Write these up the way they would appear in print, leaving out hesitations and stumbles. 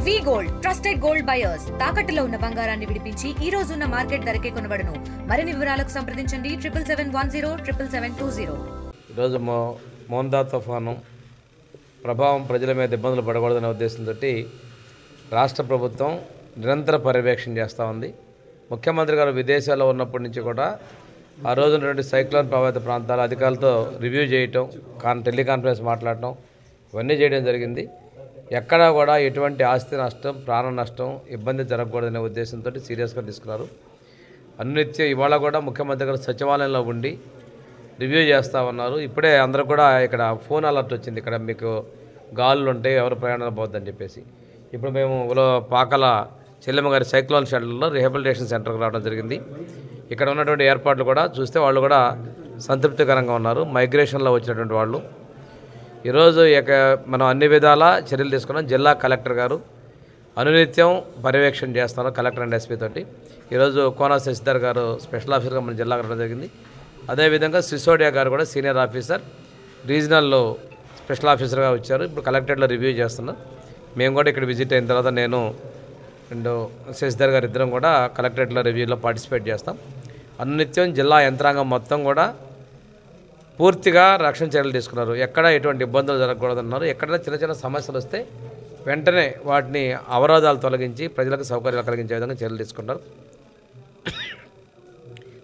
వి gold trusted gold buyers తాకట్టులో ఉన్న బంగారాన్ని విడిపించి ఈ రోజు ఉన్న మార్కెట్ ధరకే కొనబడును. మరిన్ని వివరాలకు సంప్రదించండి 7771077720. ఈరోజు మోందా తుఫాను ప్రభావం ప్రజల మీద ఇబ్బందులు పడకూడదనే ఉద్దేశంతో రాష్ట్ర ప్రభుత్వం నిరంతర పర్యవేక్షణ చేస్తూ ఉంది. ముఖ్యమంత్రి గారు విదేశాల్లో ఉన్నప్పటి నుంచి కూడా ఆ రోజు ఉన్నటువంటి సైక్లోన్ ప్రభావిత ప్రాంతాల అధికారులతో రివ్యూ చేయటం, టెలికాన్ఫరెన్స్ మాట్లాడటం ఇవన్నీ చేయడం జరిగింది. ఎక్కడా కూడా ఎటువంటి ఆస్తి నష్టం, ప్రాణ నష్టం, ఇబ్బంది జరగకూడదనే ఉద్దేశంతో సీరియస్గా తీసుకున్నారు. అన్నిత్యం ఇవాళ కూడా ముఖ్యమంత్రి గారు సచివాలయంలో ఉండి రివ్యూ చేస్తూ ఉన్నారు. ఇప్పుడే అందరూ కూడా ఇక్కడ ఫోన్ అలర్ట్ వచ్చింది, ఇక్కడ మీకు గాలులు ఉంటాయి, ఎవరు ప్రయాణాలు పోద్దని చెప్పేసి. ఇప్పుడు మేము పాకల చెల్లెమ్మ గారి సైక్లోన్ షెల్టర్లో రిహాబిలిటేషన్ సెంటర్కి రావడం జరిగింది. ఇక్కడ ఉన్నటువంటి ఏర్పాట్లు కూడా చూస్తే వాళ్ళు కూడా సంతృప్తికరంగా ఉన్నారు. మైగ్రేషన్లో వచ్చినటువంటి వాళ్ళు ఈరోజు మనం అన్ని విధాల చర్యలు తీసుకున్నాం. జిల్లా కలెక్టర్ గారు అనునిత్యం పర్యవేక్షణ చేస్తున్నారు కలెక్టర్ అండ్ ఎస్పీ తోటి. ఈరోజు కోనా శశిధర్ గారు స్పెషల్ ఆఫీసర్గా మన జిల్లాకు రావడం జరిగింది. అదేవిధంగా సిసోడియా గారు కూడా సీనియర్ ఆఫీసర్ రీజనల్లో స్పెషల్ ఆఫీసర్గా వచ్చారు. ఇప్పుడు కలెక్టరేట్లో రివ్యూ చేస్తున్నారు. మేము కూడా ఇక్కడ విజిట్ అయిన తర్వాత నేను అండ్ శశిధర్ గారు ఇద్దరం కూడా కలెక్టరేట్లో రివ్యూలో పార్టిసిపేట్ చేస్తాం. అనునిత్యం జిల్లా యంత్రాంగం మొత్తం కూడా పూర్తిగా రక్షణ చర్యలు తీసుకున్నారు. ఎక్కడ ఎటువంటి ఇబ్బందులు జరగకూడదన్నారు. ఎక్కడైనా చిన్న చిన్న సమస్యలు వస్తే వెంటనే వాటిని అవరోధాలు తొలగించి ప్రజలకు సౌకర్యాలు కలిగించే విధంగా చర్యలు తీసుకుంటారు.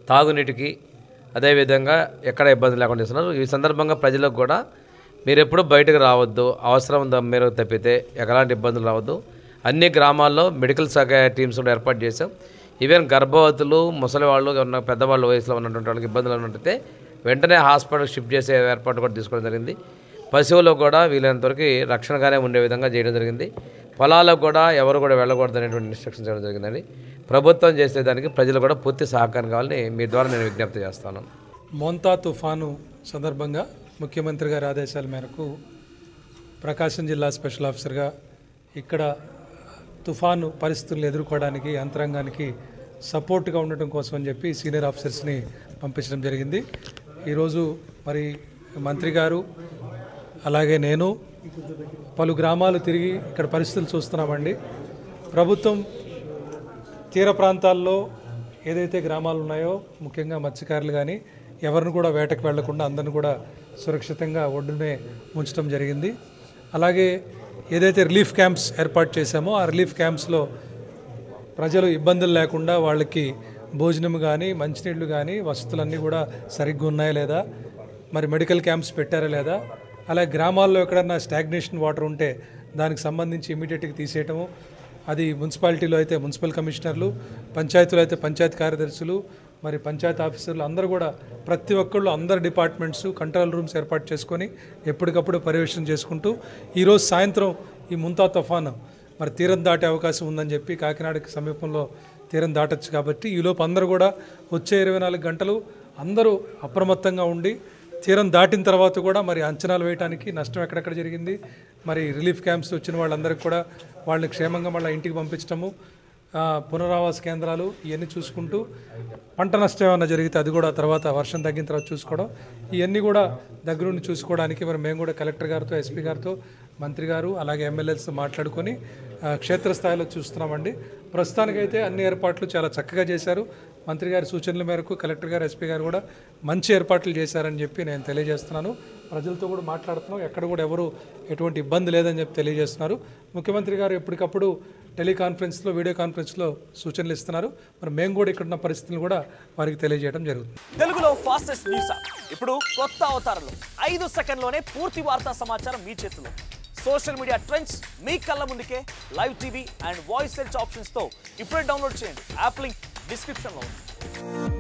తాగునీటికి అదేవిధంగా ఎక్కడ ఇబ్బంది లేకుండా చేస్తున్నారు. ఈ సందర్భంగా ప్రజలకు కూడా మీరు ఎప్పుడు బయటకు రావద్దు, అవసరం మేరకు తప్పితే ఎలాంటి ఇబ్బందులు రావద్దు. అన్ని గ్రామాల్లో మెడికల్ శాఖ టీమ్స్ కూడా ఏర్పాటు చేశాం. ఈవెన్ గర్భవతులు, ముసలి వాళ్ళు, పెద్దవాళ్ళ వయసులో ఉన్నటువంటి వాళ్ళకి ఇబ్బందులు ఉన్నట్టయితే వెంటనే హాస్పిటల్ షిఫ్ట్ చేసే ఏర్పాటు కూడా తీసుకోవడం జరిగింది. పశువులకు కూడా వీలైనంతవరకు రక్షణగానే ఉండే విధంగా చేయడం జరిగింది. పొలాలకు కూడా ఎవరు కూడా వెళ్ళకూడదు అనేటువంటి ఇన్స్ట్రక్షన్స్ ఇవ్వడం జరిగిందండి. ప్రభుత్వం చేసేదానికి ప్రజలు కూడా పూర్తి సహకారం కావాలని మీ ద్వారా నేను విజ్ఞప్తి చేస్తాను. మోంతా తుఫాను సందర్భంగా ముఖ్యమంత్రి గారి ఆదేశాల మేరకు ప్రకాశం జిల్లా స్పెషల్ ఆఫీసర్గా ఇక్కడ తుఫాను పరిస్థితులను ఎదుర్కోవడానికి యంత్రాంగానికి సపోర్ట్గా ఉండటం కోసం అని చెప్పి సీనియర్ ఆఫీసర్స్ని పంపించడం జరిగింది. ఈరోజు మరి మంత్రి గారు అలాగే నేను పలు గ్రామాలు తిరిగి ఇక్కడ పరిస్థితులు చూస్తున్నామండి. ప్రభుత్వం తీర ప్రాంతాల్లో ఏదైతే గ్రామాలు ఉన్నాయో ముఖ్యంగా మత్స్యకారులు కానీ ఎవరిని కూడా వేటకు వెళ్లకుండా అందరిని కూడా సురక్షితంగా ఒడ్డునే ఉంచడం జరిగింది. అలాగే ఏదైతే రిలీఫ్ క్యాంప్స్ ఏర్పాటు చేశామో ఆ రిలీఫ్ క్యాంప్స్లో ప్రజలు ఇబ్బందులు లేకుండా వాళ్ళకి భోజనం కానీ మంచినీళ్ళు కానీ వసతులన్నీ కూడా సరిగ్గా ఉన్నాయా లేదా, మరి మెడికల్ క్యాంప్స్ పెట్టారా లేదా, అలాగే గ్రామాల్లో ఎక్కడన్నా స్టాగ్నేషన్ వాటర్ ఉంటే దానికి సంబంధించి ఇమీడియట్గా తీసేయటము, అది మున్సిపాలిటీలో అయితే మున్సిపల్ కమిషనర్లు, పంచాయతీలో అయితే పంచాయతీ కార్యదర్శులు, మరి పంచాయతీ ఆఫీసర్లు అందరూ కూడా ప్రతి ఒక్కళ్ళు అందరు డిపార్ట్మెంట్స్ కంట్రోల్ రూమ్స్ ఏర్పాటు చేసుకొని ఎప్పటికప్పుడు పర్యవేక్షణ చేసుకుంటూ ఈరోజు సాయంత్రం ఈ ముంతా తుఫాను మరి తీరం దాటే అవకాశం ఉందని చెప్పి కాకినాడకి సమీపంలో తీరం దాటచ్చు. కాబట్టి ఈలోపు అందరూ కూడా వచ్చే 24 గంటలు అందరూ అప్రమత్తంగా ఉండి తీరం దాటిన తర్వాత కూడా మరి అంచనాలు వేయడానికి నష్టం ఎక్కడెక్కడ జరిగింది, మరి రిలీఫ్ క్యాంప్స్ వచ్చిన వాళ్ళందరికీ కూడా వాళ్ళని క్షేమంగా మళ్ళీ ఇంటికి పంపించడము, పునరావాస కేంద్రాలు ఇవన్నీ చూసుకుంటూ పంట నష్టం ఏమైనా జరిగితే అది కూడా తర్వాత వర్షం తగ్గిన తర్వాత చూసుకోవడం, ఇవన్నీ కూడా దగ్గరుండి చూసుకోవడానికి మరి మేము కూడా కలెక్టర్ గారితో, ఎస్పీ గారితో, మంత్రి గారు అలాగే ఎమ్మెల్యేలతో మాట్లాడుకొని క్షేత్రస్థాయిలో చూస్తున్నామండి. ప్రస్తుతానికైతే అన్ని ఏర్పాట్లు చాలా చక్కగా చేశారు. మంత్రి గారి సూచనల మేరకు కలెక్టర్ గారు, ఎస్పీ గారు కూడా మంచి ఏర్పాట్లు చేశారని చెప్పి నేను తెలియజేస్తున్నాను. ప్రజలతో కూడా మాట్లాడుతున్నాం, ఎక్కడ కూడా ఎవరు ఎటువంటి ఇబ్బంది లేదని చెప్పి తెలియజేస్తున్నారు. ముఖ్యమంత్రి గారు ఎప్పటికప్పుడు టెలికాన్ఫరెన్స్లో, వీడియో కాన్ఫరెన్స్లో సూచనలు ఇస్తున్నారు. మరి మేము కూడా ఇక్కడ ఉన్న పరిస్థితులు కూడా వారికి తెలియజేయడం జరుగుతుంది. తెలుగులో ఫాస్టెస్ట్ న్యూస్ ఇప్పుడు కొత్త అవతారంలో 5 సెకండ్లోనే పూర్తి వార్తా సమాచారం మీ చేతిలో. సోషల్ మీడియా ట్రెండ్స్ మీ కళ్ళ ముందుకే live TV and voice search ఆప్షన్స్తో ఇప్పుడే డౌన్లోడ్ చేయండి. యాప్ లింక్ డిస్క్రిప్షన్లో ఉంది.